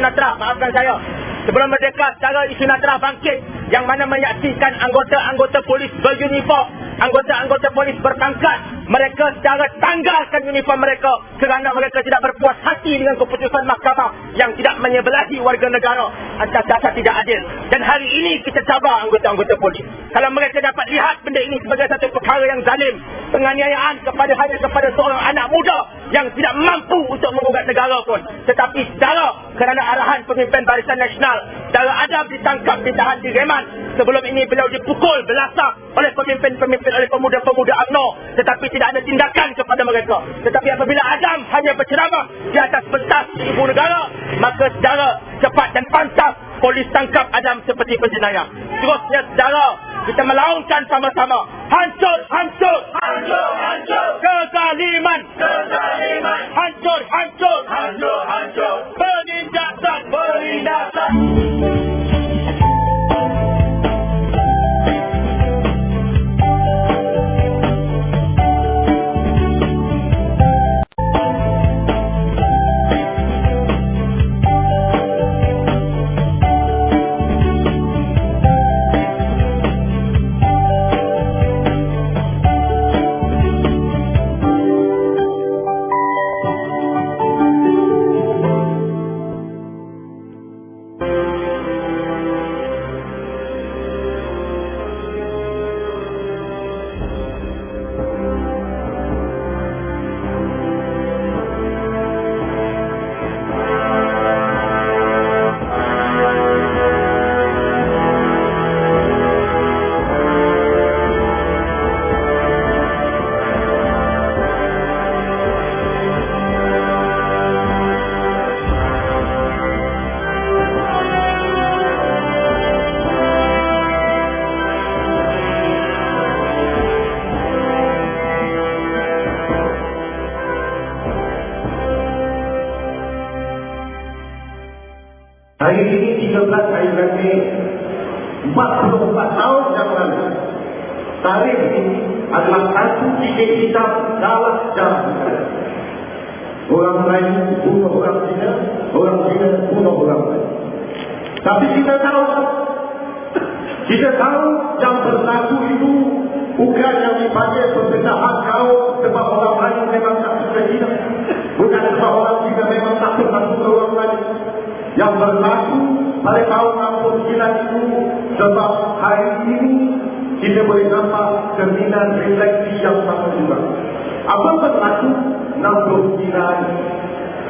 isu Natra, maafkan saya. Sebelum merdeka, cara isu Natra bangkit, yang mana menyaksikan anggota-anggota polis beruniform, anggota-anggota polis berpangkat, mereka secara tanggalkan uniform mereka kerana mereka tidak berpuas hati dengan keputusan mahkamah yang tidak menyebelahi warga negara atas dasar tidak adil. Dan hari ini kita cabar anggota-anggota polis. Kalau mereka dapat lihat benda ini sebagai satu perkara yang zalim, penganiayaan hanya kepada seorang anak muda yang tidak mampu untuk mengugat negara pun, tetapi secara kerana arahan pemimpin Barisan Nasional, secara adab ditangkap, ditahan di reman. Sebelum ini beliau dipukul, belasah oleh pemimpin-pemimpin, oleh pemuda-pemuda UMNO, tetapi tidak ada tindakan kepada mereka. Tetapi apabila Adam hanya berceramah di atas pentas ibu negara, maka secara cepat dan pantas polis tangkap Adam seperti penjenayah. Terusnya saudara, kita melaungkan sama-sama, hancur, hancur, hancur, hancur kezaliman, kezaliman, hancur, hancur, hancur, hancur penindasan, penindasan. Hari ini 13 hari Mei 44 tahun yang lalu. Tarikh ini adalah satu titik hitam dalam sejarah kita. Orang Melayu bunuh orang Cina, orang Cina bunuh orang Melayu. Tapi kita tahu yang berlaku itu bukan yang dipanggil perpecahan kaum sebab orang Melayu memang tak suka Cina, bukan sebab orang Cina memang tak pernah suka orang Melayu. Yang berlaku pada tahun 69 itu sebab hari ini kita boleh nampak cerminan refleksi yang sama juga. Apa berlaku 69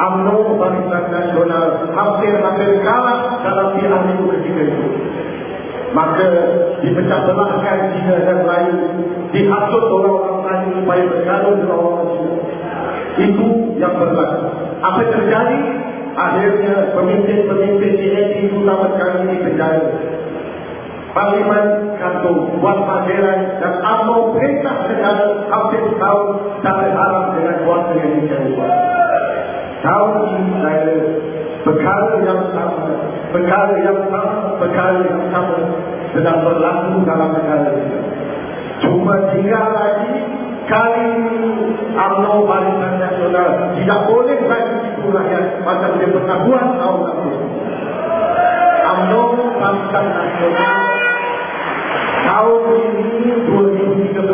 UMNO Barisan Nasional hampir-hampir kalah dalam dialih ketika itu. Maka dipecah belahkan Cina dan Melayu, dihasut orang-orang Melayu supaya bergaduh dengan orang Cina. Itu yang berlaku. Apa terjadi? Akhirnya pemimpin-pemimpin TNI utama sekali ini penjara. Parlimen kantung buat panggilan dan UMNO perintah negara hampir setahun dan berharap dengan kuasa yang dicari. Tahun ini saya perkara yang sama sedang berlaku dalam negara kita. Cuma tinggal lagi kali ini UMNO Barisan Nasional tidak boleh lagi tipu rakyat macam dia pernah buat tahun lalu. UMNO Barisan Nasional tahun ini 2013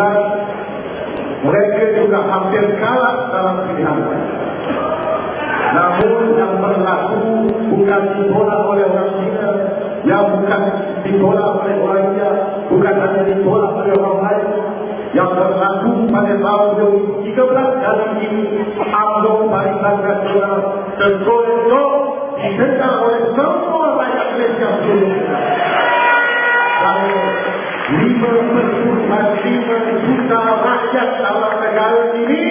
mereka juga hampir kalah dalam pilihan. Namun yang berlaku bukan ditolak oleh orang Cina, yang bukan ditolak oleh orang India, bukan hanya ditolak oleh orang lain. Yang berlaku pada tahun 2013 kali ini UMNO Barisan Nasional tergolong didengar oleh semua rakyat Malaysia seluruhnya. Kalau 5,5 juta rakyat dalam negara ini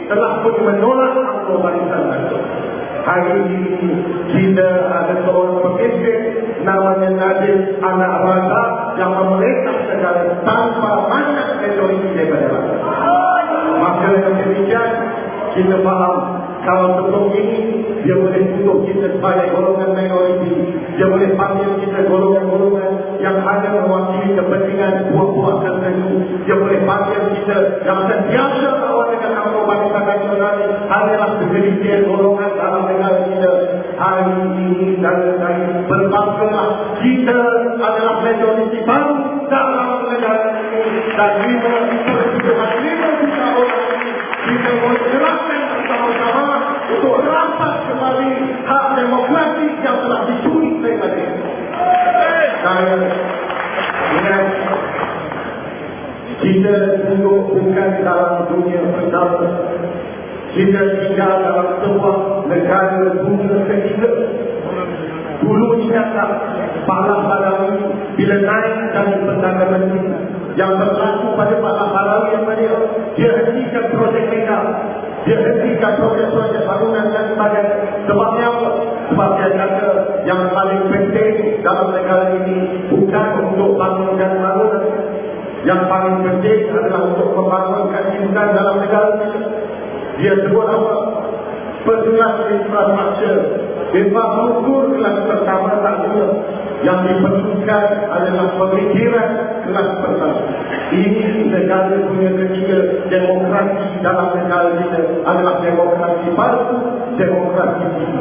telah pun menolak UMNO Barisan Nasional. Hari ini kita ada seorang pemimpin namanya Najib Anak Razak yang memerintah negara tanpa banyak majoriti daripada rakyat. Maka yang demikian kita faham kalau sebelum ini dia boleh tutup kita sebagai golongan minoriti, dia boleh panggil kita golongan-golongan yang hanya mewakili kepentingan buah-buah tertentu, dia boleh panggil kita yang sentiasa lawan dengan UMNO Barisan Nasional hanyalah segelintir golongan dalam negara kita. hari ini dan berbanggalah kita adalah majoriti baru dalam negara ini dan 5 juta orang ini kita boleh gerakkan bersama-sama untuk rampas kembali hak demokratik yang telah dicuri daripada ini. Saya ingat kita duduk bukan dalam dunia bersama. Kita tinggal dalam sebuah negara dunia ketiga. Dulu ingatlah Pak Balawi bila naik dari Perdana Menteri yang berlaku pada Pak Balawi yang mana dia hentikan projek mereka, dia hentikan projek-projek bangunan dan sebagainya. Sebabnya apa? Sebab dia kata yang paling penting dalam negara ini bukan untuk bangunkan bangunan. Yang paling penting adalah untuk membangunkan kehidupan dalam negara ini. Dia sebut apa? Perluas infrastruktur, infrastruktur kelas pertama tak juga. Yang diperlukan adalah pemikiran kelas pertama. Ini negara dunia ketiga, demokrasi dalam negara kita adalah demokrasi palsu, demokrasi palsu.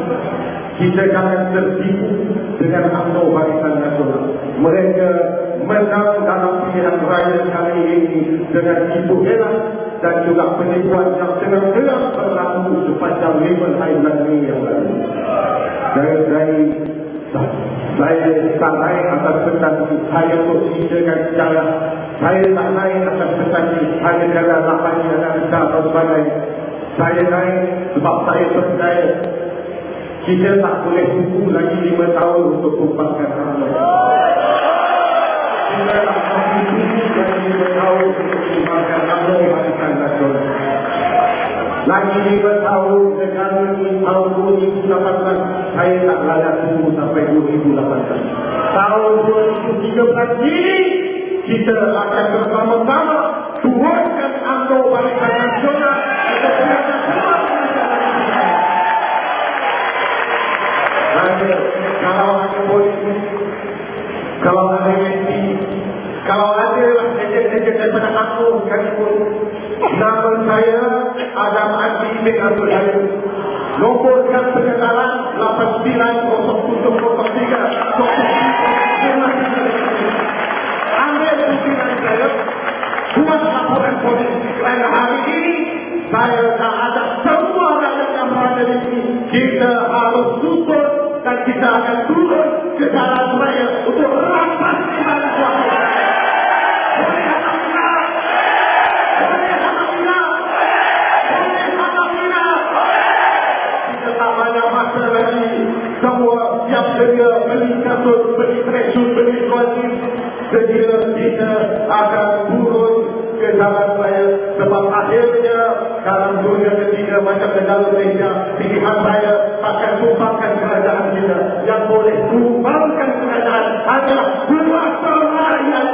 Kita jangan tertipu dengan UMNO Barisan Nasional. Mereka menang dalam pilihan raya kali ini dengan tipu helah dan juga penipuan yang terang-terang berlaku sepanjang 5 hari Mei yang lalu. Saya tak naik atas petani saya untuk sediakan secara. Saya tak naik atas petani hanya kerana lapangnya anak besar dan sebagainya. Saya naik sebab saya percaya kita tak boleh tunggu lagi 5 tahun untuk tumpahkan UMNO. Kita tak boleh tunggu lagi 5 tahun untuk tumpahkan UMNO Barisan Nasional. Lagi 5 tahun negara ini tahun 2018 saya tak layak tunggu sampai 2018. Tahun 2013 ini kita akan bersama-sama turunkan UMNO Barisan Nasional untuk berada semua kalau ada polisi, kalau ada MP, kalau ada ejen-ejen daripada aku sekalipun, nama saya Adam Andi bin Abdul Halim. Nombor kad pengenalan 890703. Ambil pimpinan saya, buat laporan polisi kerana hari ini saya dah ada semua rakyat yang berada di sini. Kita harus tutup dan kita akan turun ke jalan raya untuk rampas kembali kuasa. Boleh Alhamdulillah. Boleh Alhamdulillah. Boleh Alhamdulillah. Kita tak banyak masa lagi. Semua siap sedia beli kasut, beli tracksuit, beli kostum. Sedia kita akan turun ke jalan raya sebab akhirnya dalam dunia ketiga macam negara Malaysia pilihan raya akan tumpahkan kerajaan kita. Yang boleh tumpahkan kerajaan adalah kuasa rakyat.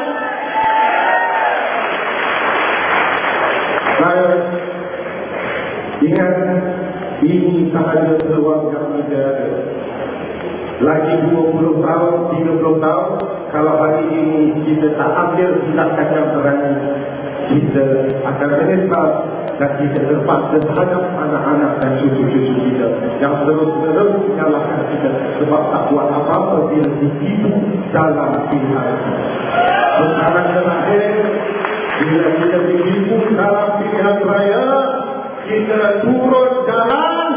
Saya ingat ini sahaja peluang yang kita ada. Lagi 20 tahun, 30 tahun, kalau hari ini kita tak ambil tindakan yang berani, kita akan menyesal dan kita terpaksa terhadap anak-anak dan cucu-cucu kita yang terus-terus menyalahkan kita sebab tak buat apa-apa dia hidup dalam pilihan. Sekarang terakhir, bila kita hidup dalam pilihan raya, kita turun jalan.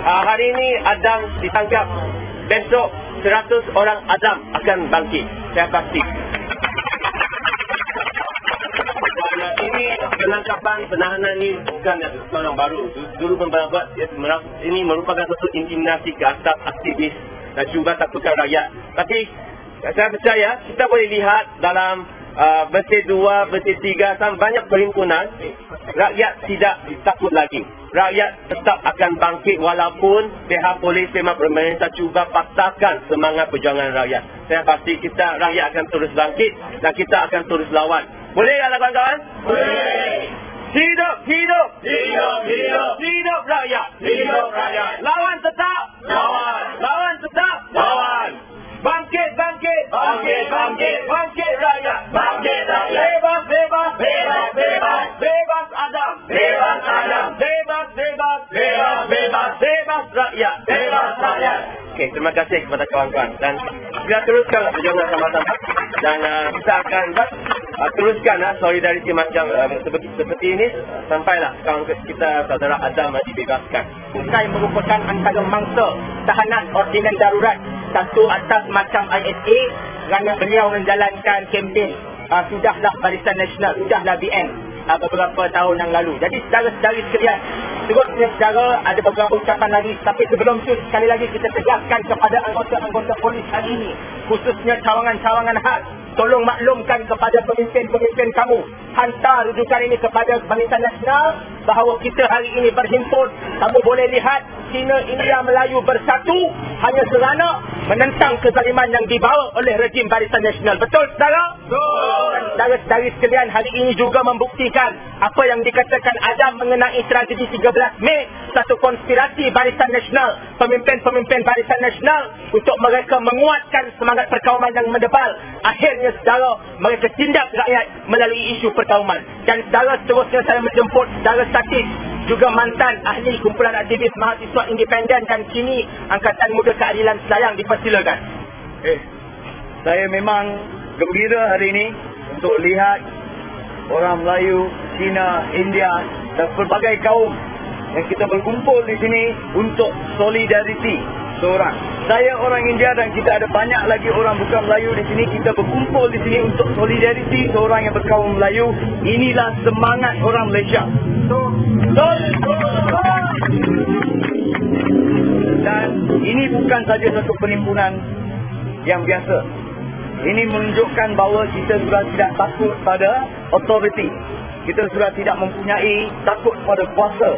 Hari ini Adam ditangkap. Besok 100 orang Adam akan bangkit. Saya pasti. Ini penangkapan penahanan ini bukan sesuatu yang baru. Dulu pembuat ini merupakan satu intimidasi ke atas aktivis dan cuba takutkan rakyat. Tapi saya percaya kita boleh lihat dalam bersih 2, bersih 3 dan banyak perhimpunan, rakyat tidak takut lagi. Rakyat tetap akan bangkit walaupun pihak polis, pihak pemerintah cuba patahkan semangat perjuangan rakyat. Saya pasti rakyat akan terus bangkit dan kita akan terus lawan. Boleh tak kawan-kawan? Boleh. Hidup, hidup. Hidup, hidup. Hidup rakyat. Hidup rakyat. Lawan tetap. Lawan. Lawan tetap. Lawan. Bangkit, bangkit. Bangkit, bangkit. Bangkit rakyat. Bangkit rakyat. Bebas, bebas. Bebas, bebas. Bebas Adam. Bebas Adam. Bebas, bebas. Bebas, bebas. Bebas rakyat. Bebas rakyat. Okey, terima kasih kepada kawan-kawan. Dan kita teruskan perjuangan sama-sama. Dan kita akan teruskan solidariti macam seperti ini sampailah kawan kita saudara Adam dibebaskan. Bukan merupakan antara mangsa tahanan ordinan darurat satu atas macam ISA kerana beliau menjalankan kempen sudahlah Barisan Nasional, sudahlah BN beberapa tahun yang lalu. Jadi saudara-saudari sekalian, terusnya saudara ada beberapa ucapan lagi, tapi sebelum itu sekali lagi kita tegaskan kepada anggota-anggota polis hari ini, khususnya cawangan-cawangan khas, tolong maklumkan kepada pemimpin-pemimpin kamu, hantar rujukan ini kepada Barisan Nasional bahawa kita hari ini berhimpun. Kamu boleh lihat Cina, India, Melayu bersatu hanya kerana menentang kezaliman yang dibawa oleh rejim Barisan Nasional. Betul saudara? Betul. Dan saudara-saudari sekalian, hari ini juga membuktikan apa yang dikatakan Adam mengenai tragedi 13 Mei, satu konspirasi Barisan Nasional, pemimpin-pemimpin Barisan Nasional untuk mereka menguatkan semangat perkauman yang mendebal. Akhirnya saudara, mereka tindak rakyat melalui isu perkauman. Dan saudara, seterusnya saya menjemput saudara Satis, juga mantan ahli kumpulan aktivis mahasiswa independen dan kini Angkatan Muda Keadilan Selayang, dipersilakan. Saya memang gembira hari ini untuk lihat orang Melayu, Cina, India dan pelbagai kaum yang kita berkumpul di sini untuk solidariti seorang. Saya orang India dan kita ada banyak lagi orang bukan Melayu di sini. Kita berkumpul di sini untuk solidariti seorang yang berkaum Melayu. Inilah semangat orang Malaysia. Dan ini bukan saja satu penimbunan yang biasa. Ini menunjukkan bahawa kita sudah tidak takut pada authority. Kita sudah tidak mempunyai takut pada kuasa.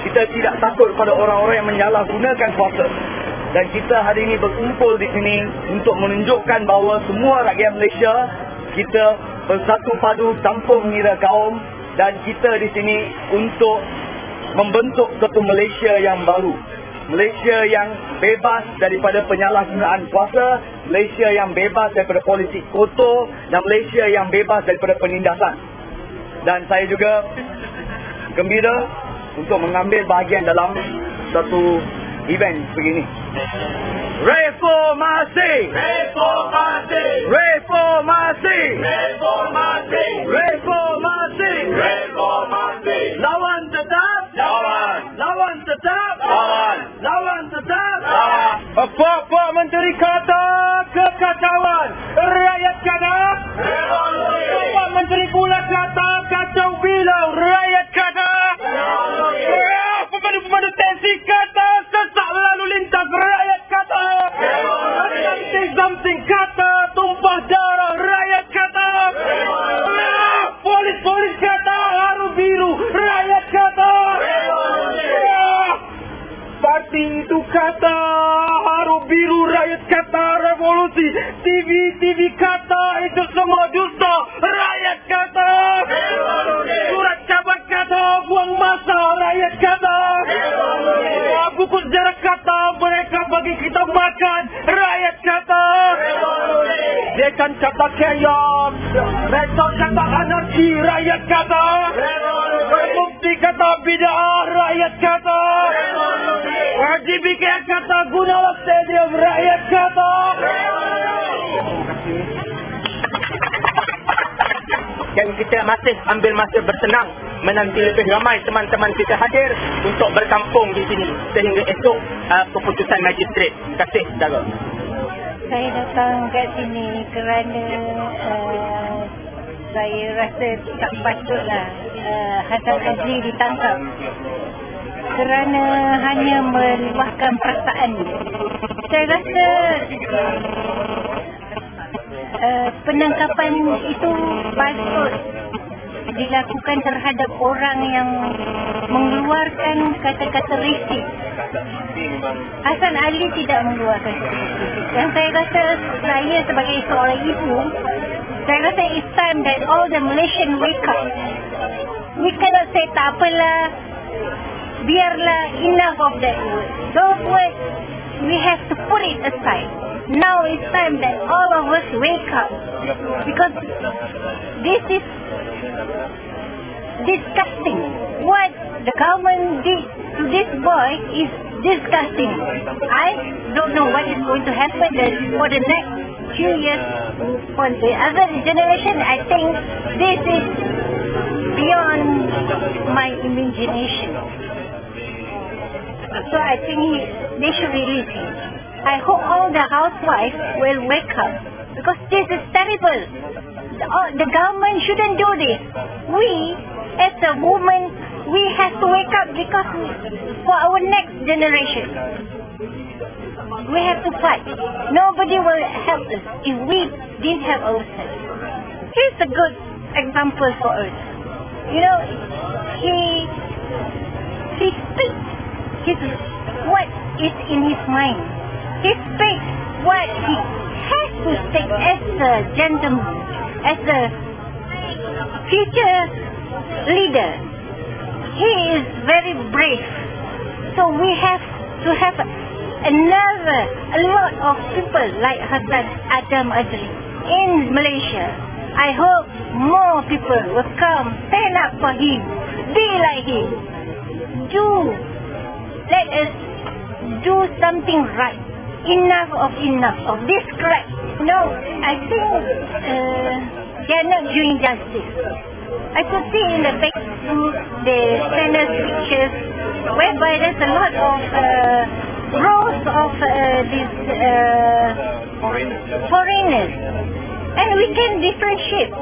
Kita tidak takut pada orang-orang yang menyalahgunakan kuasa. Dan kita hari ini berkumpul di sini untuk menunjukkan bahawa semua rakyat Malaysia, kita bersatu padu tanpa mengira kaum, dan kita di sini untuk membentuk satu Malaysia yang baru. Malaysia yang bebas daripada penyalahgunaan kuasa, Malaysia yang bebas daripada politik kotor, dan Malaysia yang bebas daripada penindasan. Dan saya juga gembira untuk mengambil bahagian dalam satu event begini. Reformasi! Reformasi! Reformasi! Reformasi! Reformasi! Reformasi! Lawan tetap! Lawan! Lawan tetap! Lawan! Lawan tetap! Lawan! Apa-apa menteri kata kekacauan, rakyat kata Revolusi! Pak Menteri pula kata kacau bilau, rakyat kata pemandu-pemandu tensi kata sesak lalu lintas, rakyat kata something kata tumpah darah, rakyat kata polis kata haru biru, rakyat kata parti itu kata haru biru, rakyat kata revolusi, TV kata itu semua dusta, rakyat kata surat kabar kata buang masa, rakyat kata buku sejarah kata mereka bagi kita makan, rakyat kata dekan kata chaos, rektor kata anarki, rakyat kata bukti kata bid'ah, rakyat kata RGBK kata gunalah stadium, rakyat kata Dan kita masih ambil masa bersenang menanti lebih ramai teman-teman kita hadir untuk berkampung di sini sehingga esok keputusan magistrate. Terima kasih saudara. Saya datang kat sini kerana saya rasa tak patutlah Hassan Azli ditangkap kerana hanya meluahkan perasaan. Saya rasa penangkapan itu patut dilakukan terhadap orang yang mengeluarkan kata-kata risik. Hassan Ali tidak mengeluarkan kata-kata risik. Dan saya rasa saya sebagai seorang ibu, saya rasa it's time that all the Malaysian wake up. We cannot say tak apalah, biarlah, enough of that word. Those words, we have to put it aside. Now it's time that all of us wake up. Because this is disgusting. What the government did to this boy is disgusting. I don't know what is going to happen for the next few years. For the other generation, I think this is beyond my imagination. So I think they should release him. I hope all the housewives will wake up, because this is terrible. The government shouldn't do this. We, as a woman, we have to wake up, because for our next generation, we have to fight. Nobody will help us if we didn't help ourselves. Here's a good example for us. You know, he speaks what is in his mind. He speaks what he has to speak as a gentleman, as a future leader. He is very brave. So we have to have a lot of people like Hassan Adam Azli in Malaysia. I hope more people will come, stand up for him, be like him. Let us do something right. Enough of this crap. No, I think they are not doing justice. I could see in the Facebook the Senate pictures whereby there's a lot of rows of these foreigners, and we can differentiate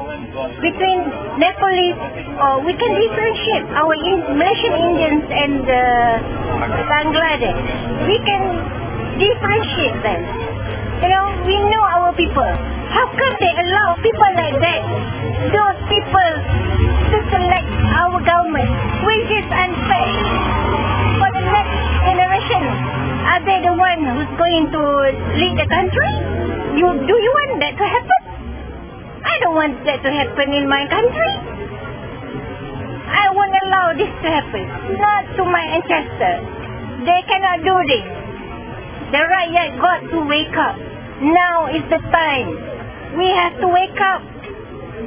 between Nepalese, or we can differentiate our Malaysian Indians and Bangladesh. We can differentiate them. You know, we know our people. How come they allow people like that, those people, to select our government, which is unfair for the next generation? Are they the one who's going to lead the country? Do you want that to happen? I don't want that to happen in my country. I won't allow this to happen. Not to my ancestors. They cannot do this. The rakyat got to wake up. Now is the time. We have to wake up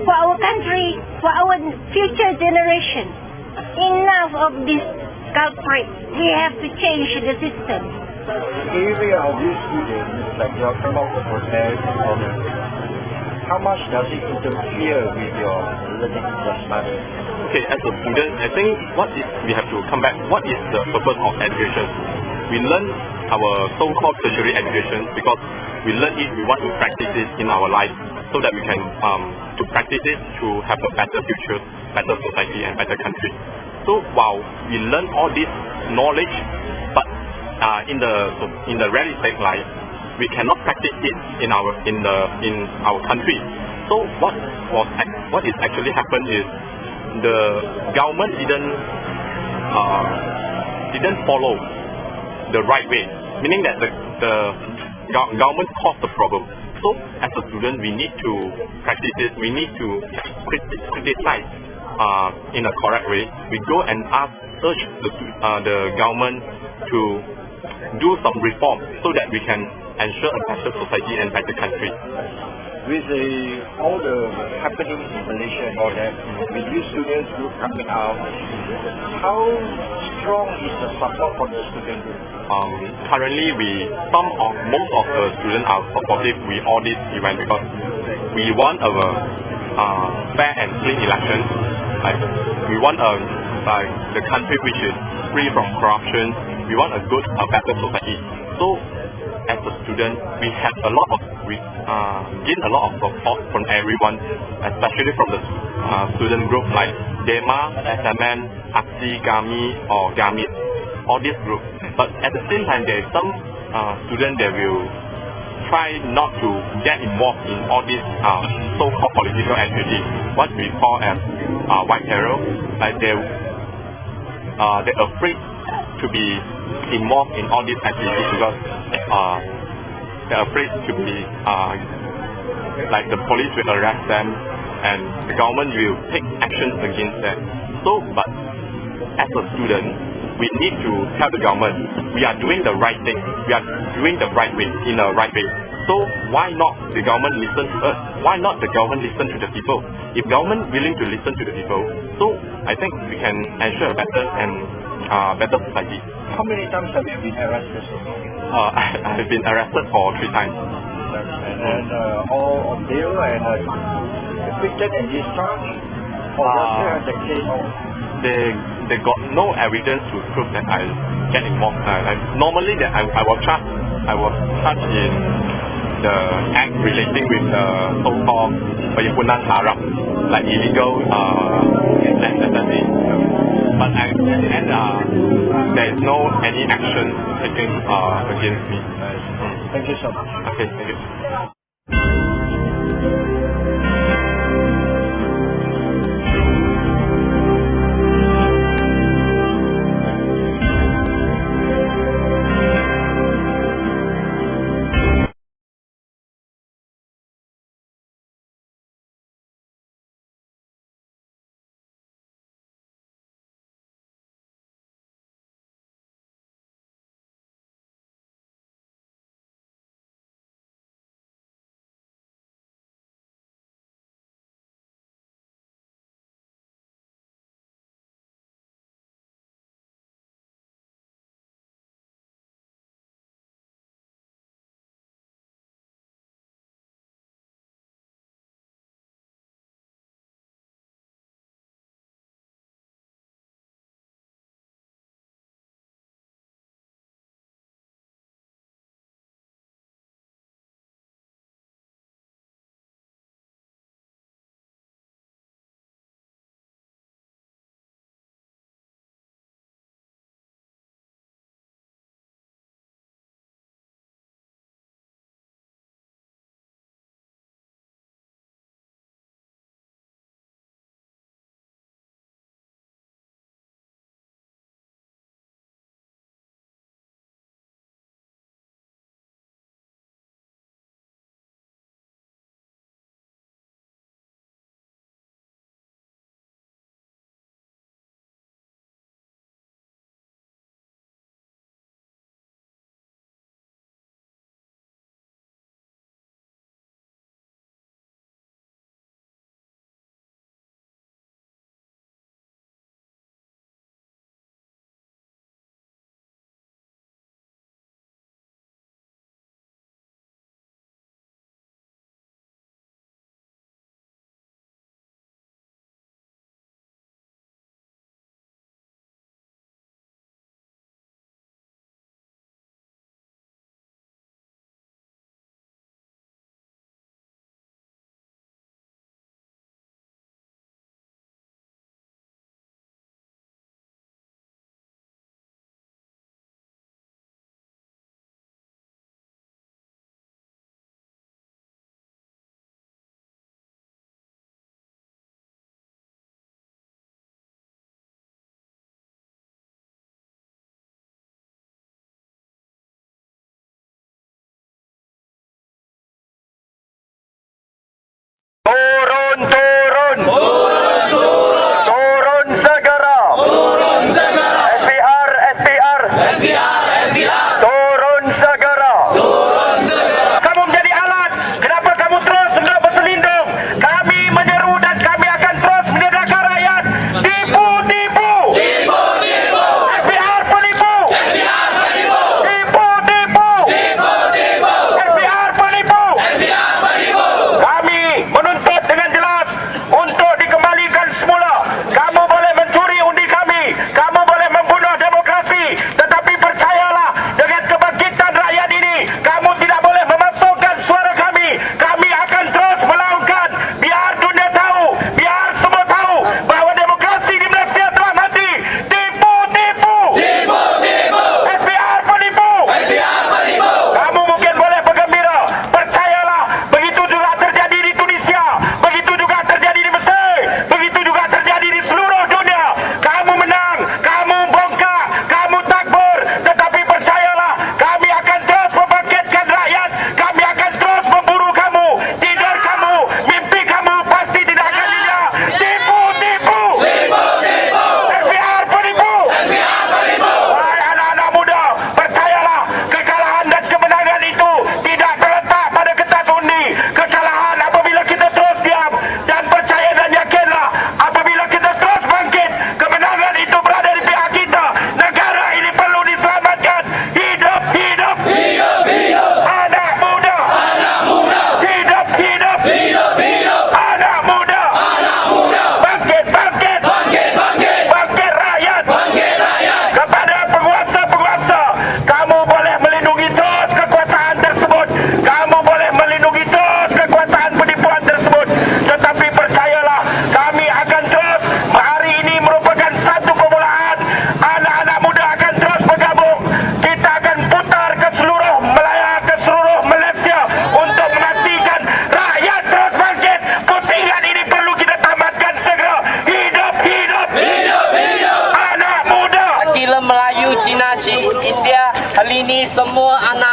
for our country, for our future generation. Enough of this culprit. We have to change the system. Area of these students that you have come out to protest, how much does it interfere with your learning as study? Okay, as a student, I think we have to come back. What is the purpose of education? We learn our so-called tertiary education because we learn it, we want to practice it in our life, so that we can to practice it to have a better future, better society and better country. So while we learn all this knowledge, but in the realistic life, we cannot practice it in our country. So what is actually happened is the government didn't follow the right way, meaning that the government caused the problem. So as a student, we need to practice it. We need to criticize in a correct way. We go and urge the government to do some reform so that we can ensure a better society and better country. With all the happenings in Malaysia and all that, with these students group coming out, how strong is the support from the student group? Currently, most of the students are supportive with all this event because we want a fair and clean election. We want the country which is free from corruption. We want a better society. So, as a student, we we gain a lot of support from everyone, especially from the student group like DEMA, SMN, AXI, GAMI, or GAMIT, all these groups. But at the same time, there is some students that will try not to get involved in all these so-called political activities, what we call as white terror. Like they're afraid to be involved in all these activities because they're afraid to be like the police will arrest them and the government will take actions against them. So, but as a student, we need to tell the government we are doing the right thing, we are doing the right way, in a right way. So why not the government listen to us? Why not the government listen to the people? If government willing to listen to the people, so I think we can ensure a better and better society. How many times have you been arrested? I've been arrested for 3 times. And then all on bail and convicted and discharged? Or just the case? They got no evidence to prove that I get involved. Normally that I was charged in the act relating with the so-called penghimpunan haram, like illegal activity. But there is no any action taken against me. Thank you so much. Okay, thank you.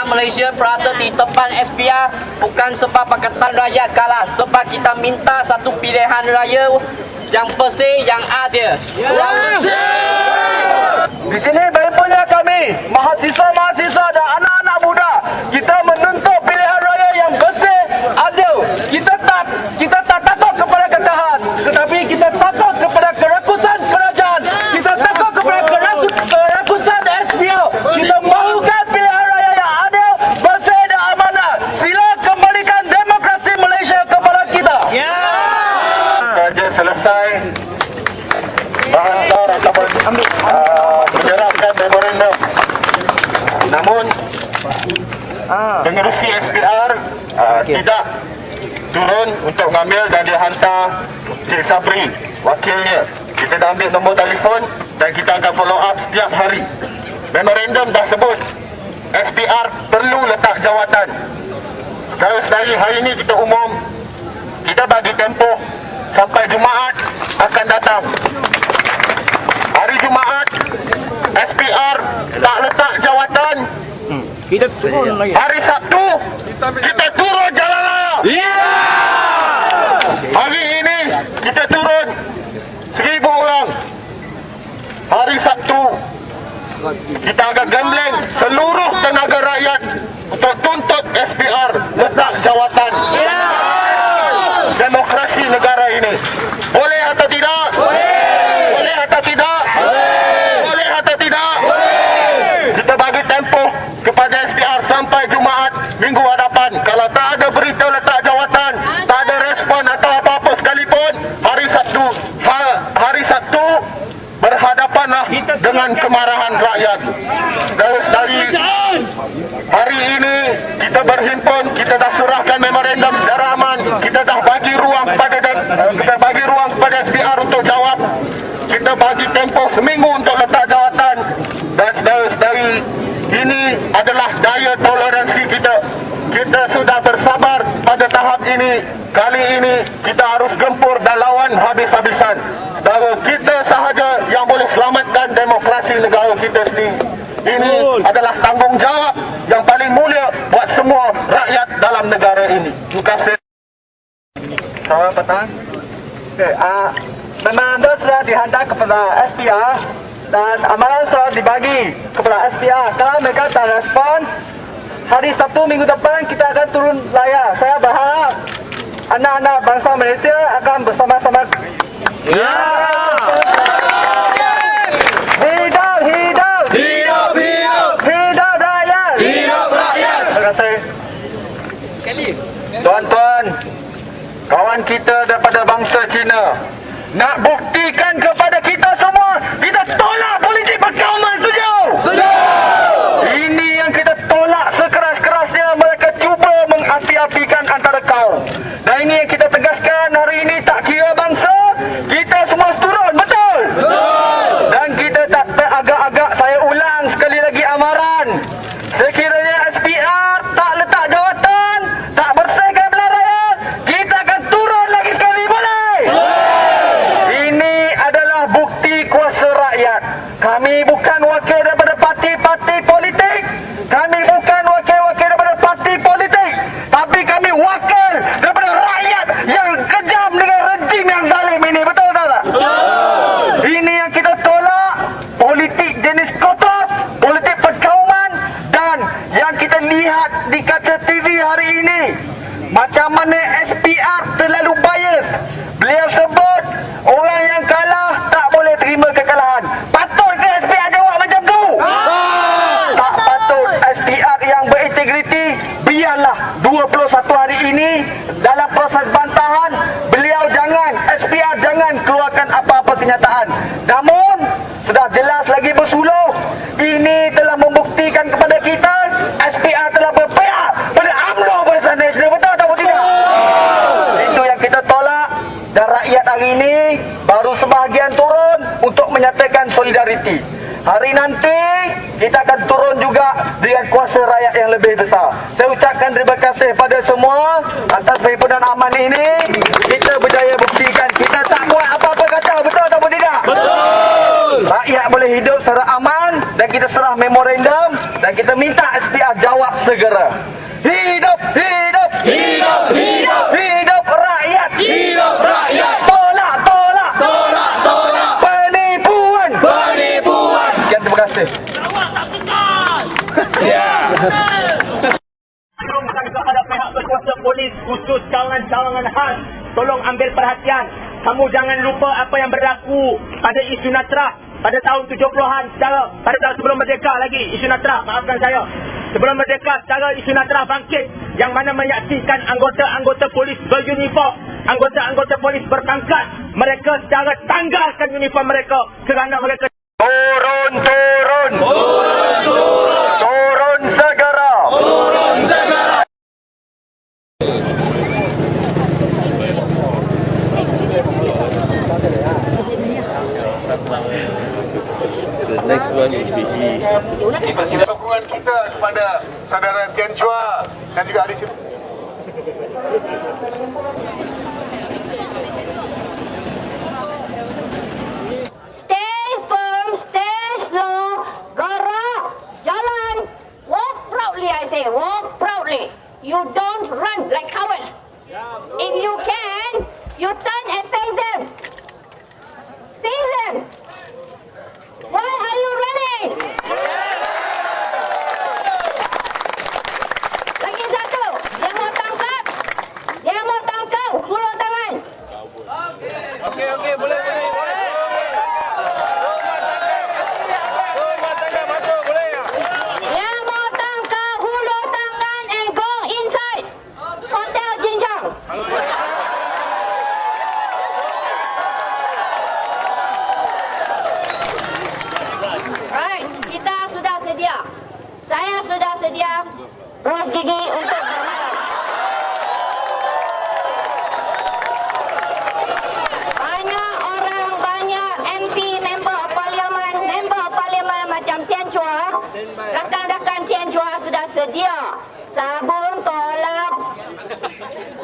Malaysia berada di depan SPR bukan sebab Pakatan Rakyat kalah, sebab kita minta satu pilihan raya yang bersih, yang adil. Di sini berhimpunnya kami, mahasiswa-mahasiswa dan anak-anak muda. Kita menuntut pilihan raya yang bersih, adil. Kita tak takut kepada kekalahan, tetapi kita takut kepada kerakusan kerajaan. Kita takut kepada kerakusan SPR. Kita mahukan pilihan raya yang adil, bersih dan amanah. Sila kembalikan demokrasi Malaysia kepada kita. Saja selesai menghantar ataupun menyerahkan memorandum. Namun pengerusi SPR tidak turun untuk mengambil dan dia hantar Cik Sabri, wakilnya. Kita dah ambil nombor telefon dan kita akan follow up setiap hari. Memorandum dah sebut SPR perlu letak jawatan. Sekali-sekali hari ini kita umum, kita bagi tempoh sampai Jumaat akan datang. Hari Jumaat SPR tak letak jawatan, Kita turun lagi. hari Sabtu kita turun jalan raya. Hari ini kita turun 1,000 orang. Hari Sabtu kita akan gambling seluruh tenaga rakyat untuk tuntut SPR letak jawatan. Demokrasi negara ini boleh atau tidak? Boleh atau tidak? Boleh atau tidak? Kita bagi tempoh kepada SPR sampai Jumaat minggu hadapan. Kalau tak ada berita letak jawatan, tak ada respon atau apa-apa sekalipun, hari Sabtu berhadapanlah dengan kemarahan rakyat. Saudara-saudari, hari ini kita berhimpun, kita dah surahkan memorandum secara aman, kita dah bagi ruang kepada SPR untuk jawab. Kita bagi tempoh seminggu untuk letak jawatan. Dan saudara-saudari, ini adalah daya toleransi kita. Kita sudah bersabar pada tahap ini. Kali ini kita harus gempur dan lawan habis-habisan. Saudara, kita sahaja yang boleh selamatkan demokrasi negara kita sendiri. Ini adalah tanggungjawab yang paling mulia buat semua rakyat dalam negara ini. Terima kasih. Selamat petang. Memorandum sudah dihantar kepada SPR dan amaran sudah dibagi kepada SPR. Kalau mereka tak respon, hari Sabtu minggu depan kita akan turun layar. Saya berharap anak-anak bangsa Malaysia akan bersama-sama. Hidup, hidup, hidup, hidup, hidup rakyat, hidup rakyat. Terima kasih. Tuan-tuan, kawan kita daripada bangsa Cina nak buktikan kepada kita semua, kita tolak politik perkauman. Setuju? Setuju. Ini yang kita tolak sekeras-kerasnya. Mereka cuba mengapi-apikan antara kaum. Dan ini yang kita tegaskan hari ini, tak kira bangsa, kita semua turun. Betul? Betul. Dan kita tak teragak-agak. Saya ulang sekali lagi amaran. Sekiranya SPR tak letak jawatan, tak bersihkan pilihan raya, kita akan turun lagi sekali. Boleh? Ini adalah bukti kuasa rakyat. Kami bukan wakil daripada parti-parti politik. Kami bukan wakil-wakil daripada parti politik. Tapi kami wakil daripada rakyat yang kejam dengan rejim yang zalim ini. Betul tak? Ini yang kita tolak. Politik jenis kotor, politik perkauman, dan yang kita lihat di kaca TV hari ini, macam mana SPR terlalu bias. Beliau sebut orang yang kalah tak boleh terima kekalahan. Patut ke SPR jawab macam tu? Tak patut. SPR yang berintegriti, biarlah 21 hari ini dalam proses bantahan, beliau SPR jangan keluarkan apa-apa kenyataan. Namun sudah jelas lagi bersuluh. Ini telah membuktikan kepada kita SPR telah berpihak pada UMNO Barisan Nasional. Betul atau tidak? Itu yang kita tolak. Dan rakyat hari ini baru sebahagian turun untuk menyatakan solidariti. Hari nanti kita akan turun juga dengan kuasa rakyat yang lebih besar. Saya ucapkan terima kasih pada semua atas perhimpunan aman ini. Kita berjaya buktikan kita tak buat apa-apa kata. Betul atau tidak? Betul. Rakyat boleh hidup secara aman. dan kita serah memorandum dan kita minta SPR jawab segera. Hidup, hidup, hidup, hidup, hidup rakyat, hidup rakyat. Tolak, tolak, tolak, tolak. Penipuan, penipuan. Sekian, terima kasih. Ya. Kepada pihak berkuasa polis khusus cawangan-cawangan khas, tolong ambil perhatian. Kamu jangan lupa apa yang berlaku pada isu Natrah pada tahun 70-an pada tahun sebelum merdeka lagi. Isu Natrah, maafkan saya. Sebelum merdeka, secara isu Natrah bangkit yang mana menyaksikan anggota-anggota polis beruniform, anggota-anggota polis berpangkat, mereka secara tanggalkan uniform mereka kerana mereka Turun, turun, turun, turun, turun segera, turun segera. Sokongan kita kepada saudara Tian Chua dan juga Adi Sim. Stay firm, stay slow, gerak, jalan. Walk proudly, I say, walk proudly. You don't run like cowards. If you can, you turn and face them. Face them. Why are you running? Lagi satu, dia mau tangkap, hulur tangan. Okey, boleh. Yang mau tangkap, hulur tangan and go inside Hotel Jinjang. Right, kita sudah sedia. Saya sudah sedia berus gigi untuk bermalam. Banyak orang, banyak MP, member parlimen macam Tian Chua, rakan-rakan Tian Chua sudah sedia sabun tolak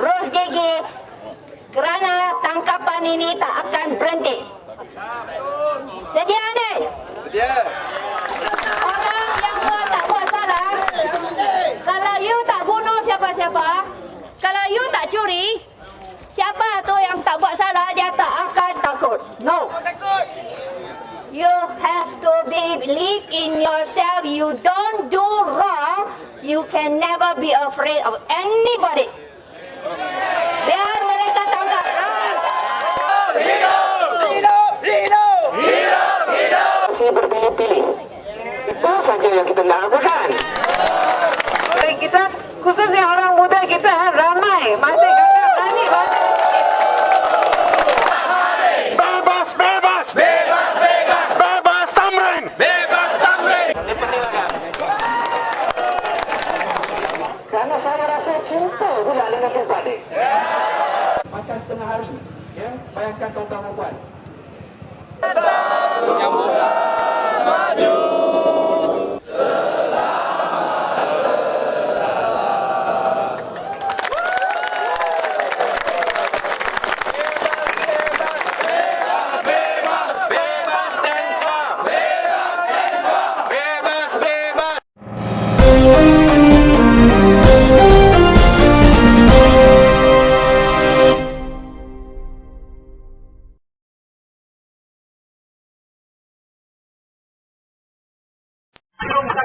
berus gigi kerana tangkapan ini tak akan berhenti. Sedia ni? Orang yang tak buat salah, kalau you tak bunuh siapa-siapa, kalau you tak curi, siapa tu yang tak buat salah, dia tak akan takut. No. You have to believe in yourself. You don't do wrong, you can never be afraid of anybody. Biar mereka tangkap. Masih berpilih-pilih. Itu saja yang kita nak lakukan. Baik, kita khususnya orang muda kita ramai masih gagah berani Bebas, bebas, bebas, bebas, bebas Tamrin, bebas Tamrin. Dipersilakan. Karena saya rasa cinta pula dengan tempat ni. Macam setengah hari, ya, bayangkan tuan-tuan dan puan.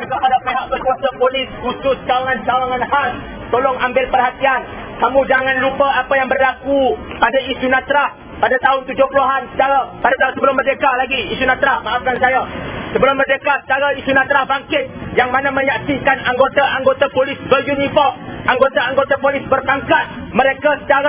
kepada pihak berkuasa polis khusus cawangan-cawangan khas, tolong ambil perhatian. Kamu jangan lupa apa yang berlaku pada isu Natrah pada tahun 70-an pada tahun sebelum merdeka lagi. Isu Natrah, maafkan saya. Sebelum merdeka, secara isu Natrah bangkit yang mana menyaksikan anggota-anggota polis beruniform, anggota-anggota polis berpangkat, mereka secara